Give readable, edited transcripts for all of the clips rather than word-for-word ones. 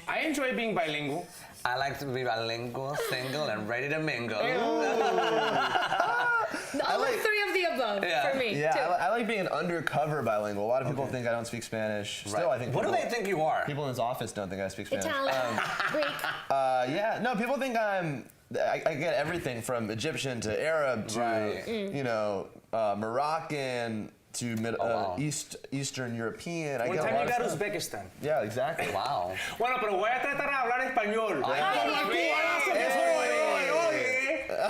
I enjoy being bilingual. I like to be bilingual, single, and ready to mingle. All three of the above for me. Yeah, too. I like being an undercover bilingual. A lot of people think I don't speak Spanish. Still, I think. What do they think you are? People in this office don't think I speak Spanish. Italian, Greek. Yeah, no, people think I get everything from Egyptian to Arab to Moroccan to Eastern European. One time you got Uzbekistan. Yeah, exactly. Wow. Bueno, pero voy a tratar de hablar español.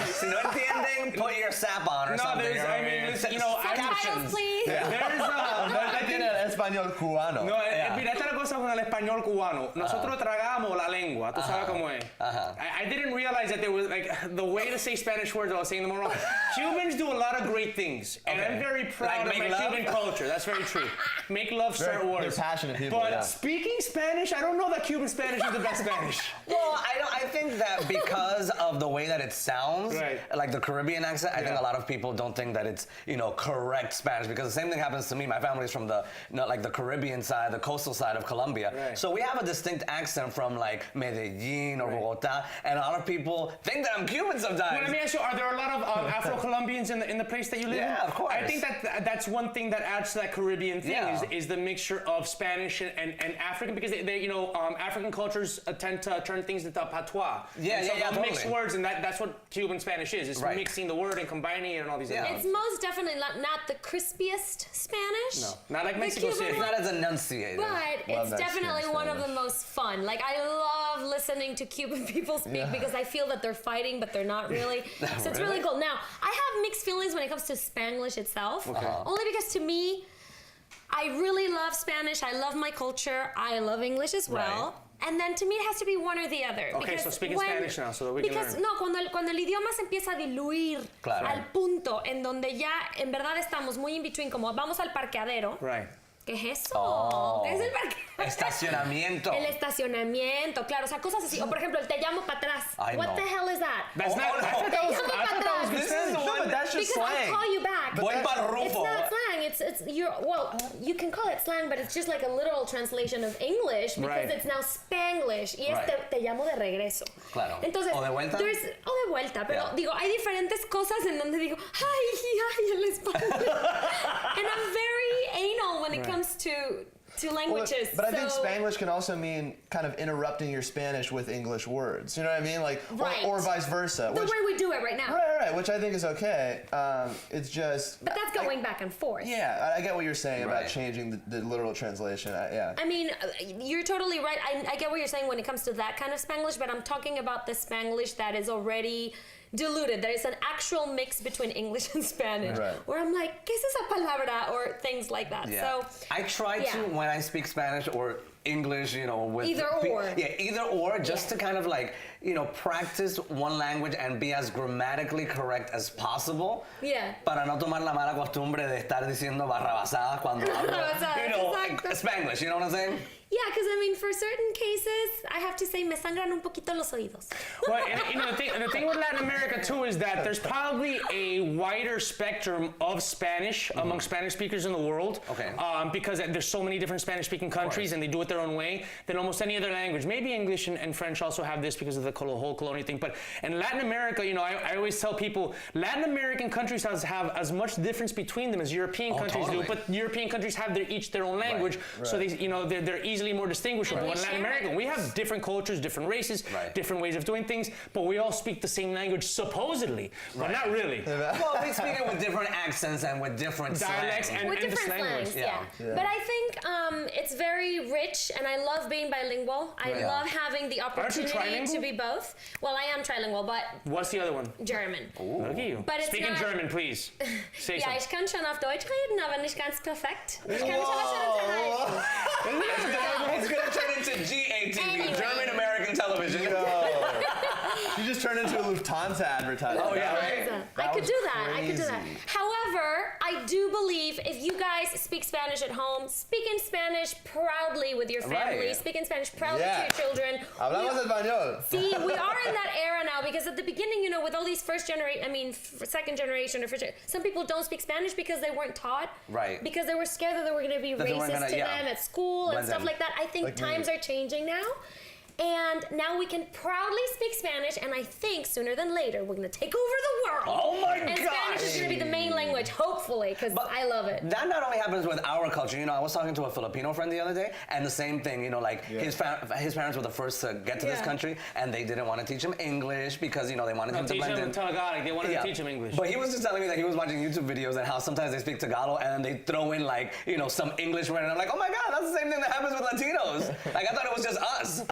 Si no entienden, put your sap on or something. I mean, listen, you know, Subtitles, please. Tiene español cubano. No, mira, esta es la cosa con el español cubano. Nosotros tragamos la lengua, tú sabes cómo es. I didn't realize that there was, like, the way to say Spanish words, I was saying them wrong. Cubans do a lot of great things, and I'm very proud of my Cuban culture. That's very true. Make love, start wars. They're passionate people, But speaking Spanish, I don't know that Cuban Spanish is the best Spanish. Well, I think that because of the way that it sounds, like the Caribbean accent, I think a lot of people don't think that it's, correct Spanish, because the same thing happens to me. My family's from the, like the Caribbean side, the coastal side of Colombia. So we have a distinct accent from like Medellin or Bogota, and a lot of people think that I'm Cuban sometimes. Well, let me ask you, are there a lot of Afro-Colombians in the place that you live in? Yeah, of course. I think that's one thing that adds to that Caribbean thing is the mixture of Spanish and African, because they African cultures tend to turn things into patois. Totally. Mixed words, and that's what Cuban Spanish is. It's mixing the word and combining it and all these things. It's most definitely not the crispiest Spanish. No, not like Mexico City. It's not as enunciated. But it's definitely one of the most fun. Like, I love listening to Cuban people speak because I feel that they're fighting, but they're not really. So it's really cool. Now, I have mixed feelings when it comes to Spanglish itself. Only because to me, I really love Spanish. I love my culture. I love English as well. And then to me, it has to be one or the other. Okay, so speaking Spanish now so that we can learn. No, cuando el idioma se empieza a diluir al punto en donde ya en verdad estamos muy in between, como vamos al parqueadero. ¿Qué es eso? ¿Qué es el parqueadero? Estacionamiento. El estacionamiento, claro, o sea, cosas así. O por ejemplo, el te llamo para atrás. What the hell is that? That's not. I thought that was This is the one that's just because slang. I call you back. Voy pa'l Rufo. It's not slang. You can call it slang, but it's just like a literal translation of English because it's now Spanglish. Y es te llamo de regreso. Claro. Entonces, o de vuelta. Pero digo, hay diferentes cosas en donde digo, ay, el español. And I'm very anal when it comes to languages. But I think Spanglish can also mean kind of interrupting your Spanish with English words. You know what I mean? Like, or vice versa. The way we do it right now. Right, which I think is okay. It's just... But that's going back and forth. Yeah, I get what you're saying about changing the literal translation. I mean, you're totally right. I get what you're saying when it comes to that kind of Spanglish, but I'm talking about the Spanglish that is already diluted. There is an actual mix between English and Spanish where I'm like, ¿qué es esa palabra? Or things like that. So I try to, when I speak Spanish or English, with either or. Yeah, either or, just to kind of like, practice one language and be as grammatically correct as possible. Yeah. Para no tomar la mala costumbre de estar diciendo barrabasadas cuando hablo, Spanglish, you know what I'm saying? Yeah, because I mean, for certain cases, I have to say, me sangran un poquito los oídos. Well, and the thing with Latin America too is that there's probably a wider spectrum of Spanish among Spanish speakers in the world. Because there's so many different Spanish-speaking countries, and they do it their own way than almost any other language. Maybe English and French also have this because of the whole colonial thing. But in Latin America, I always tell people, Latin American countries have as much difference between them as European countries do. But European countries have each their own language, so they, they're easily more distinguishable. In Latin America, we have different cultures, different races, different ways of doing things, but we all speak the same language supposedly, but not really. Well, we speak it with different accents and with different dialects slang. and with different language. slangs, But I think it's very rich, and I love being bilingual. I love having the opportunity to be both. Well, I am trilingual, but what's the other one? German. Look at you. But speaking German, please. Say ja, something. ich kann schon auf Deutsch reden, aber nicht ganz perfekt. Ich kann mich aber schon unterhalten. It's going to turn into GATV, Anyway. German American Television. You just turned into a Lufthansa advertisement. Oh, yeah, right? I could do that. However, However, I do believe if you guys speak Spanish at home, speak in Spanish proudly with your family, speak in Spanish proudly to your children. Hablamos español. See, we are in that era now because at the beginning, you know, with all these second generation or some people don't speak Spanish because they weren't taught. Right. Because they were scared that they were going to be racist to them at school and stuff like that. I think times are changing now. And now we can proudly speak Spanish, and I think sooner than later we're gonna take over the world. Oh my gosh! And gosh. Spanish is gonna be the main language, hopefully, because I love it. That not only happens with our culture. You know, I was talking to a Filipino friend the other day, and the same thing. You know, like his parents were the first to get to this country, and they didn't want to teach him English because they wanted him to blend in. Tagalog. They wanted to teach him English. But he was just telling me that he was watching YouTube videos and how sometimes they speak Tagalog and then they throw in some English word, and I'm like, oh my God, that's the same thing that happens with Latinos. Like I thought it was just us.